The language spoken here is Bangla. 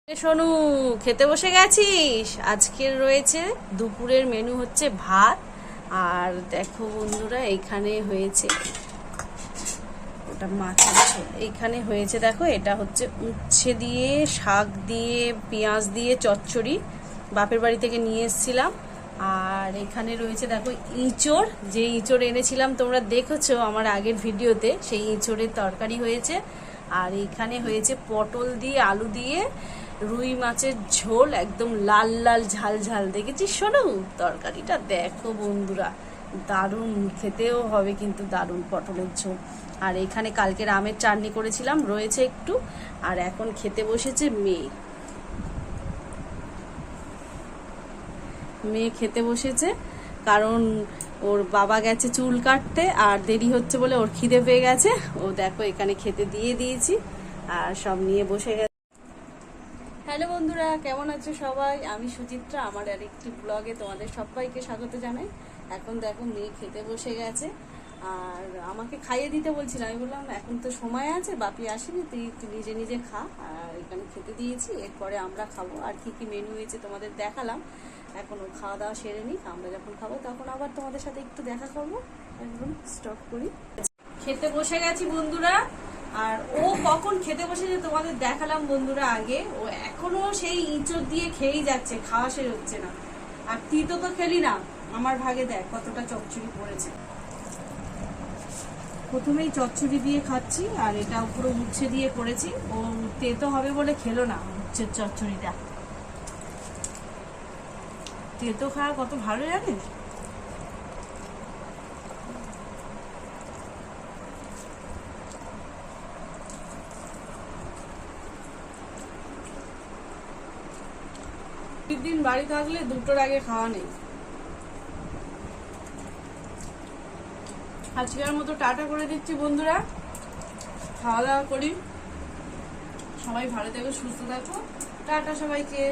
সোনু, খেতে বসে গেছিস? আজকের রয়েছে দুপুরের মেনু হচ্ছে ভাত। আর দেখো বন্ধুরা, এখানে হয়েছে ওটা মাছের ঝোল। এইখানে হয়েছে দেখো, এটা হচ্ছে উচ্ছে দিয়ে, শাক দিয়ে, পেঁয়াজ দিয়ে চচ্চড়ি, বাপের বাড়ি থেকে নিয়ে এসেছিলাম। আর এখানে রয়েছে দেখো ইঁচড়, যে ইঁচড় এনেছিলাম তোমরা দেখেছো আমার আগের ভিডিওতে, সেই ইঁচড়ের তরকারি হয়েছে। আর এইখানে হয়েছে পটল দিয়ে, আলু দিয়ে রুই মাছের ঝোল, একদম লাল লাল ঝাল ঝাল। দেখেছিস শোনো, তরকারিটা দেখো বন্ধুরা, দারুণ খেতেও হবে কিন্তু, দারুণ পটলের ঝোল। আর এখানে কালকের আমের চাটনি করেছিলাম, রয়েছে একটু। আর এখন খেতে বসেছে মেয়ে। মেয়ে খেতে বসেছে কারণ ওর বাবা গেছে চুল কাটতে, আর দেরি হচ্ছে বলে ওর খিদে পেয়ে গেছে। ও দেখো এখানে খেতে দিয়ে দিয়েছি, আর সব নিয়ে বসে গেছে। হ্যালো বন্ধুরা, কেমন আছো সবাই? আমি সুচিত্রা, আমার আরেকটি ব্লগে তোমাদের সবাইকে স্বাগত জানাই। এখন দেখো মেয়ে খেতে বসে গেছে, আর আমাকে খাইয়ে দিতে বলছিলাম। আমি বললাম এখন তো সময় আছে, বাপি আসেনি, তুই নিজে নিজে খা। আর এখানে খেতে দিয়েছি, এরপরে আমরা খাবো। আর কি কি মেনু হয়েছে তোমাদের দেখালাম। এখনো খাওয়া দাওয়া সেরে নিই, আমরা যখন খাবো তখন আবার তোমাদের সাথে একটু দেখা করবো। একদম স্টপ করি। খেতে বসে গেছি বন্ধুরা। আর ও কখন খেতে বসেছে তোমাদের দেখালাম বন্ধুরা আগে। ও এখনো সেই ইঁচড় দিয়ে খেয়েই যাচ্ছে, খাওয়া শেষ হচ্ছে না। আর তুই তো খেলি না, আমার ভাগে দেখ কতটা চচ্চড়ি পড়েছে। প্রথমেই চচ্চড়ি দিয়ে খাচ্ছি, আর এটা পুরো উচ্ছে দিয়ে করেছি। ও তেতো হবে বলে খেলো না উচ্ছের চচ্চড়িটা। তেতো খাওয়া কত ভালো জানিস? দিন বাড়ি থাকলে দুটোর আগে খাওয়া নেই। আজকের মতো টাটা করে দিচ্ছি বন্ধুরা, খাওয়া দাওয়া করি। সবাই ভালো থেকো, সুস্থ থাকো। টাটা সবাইকে।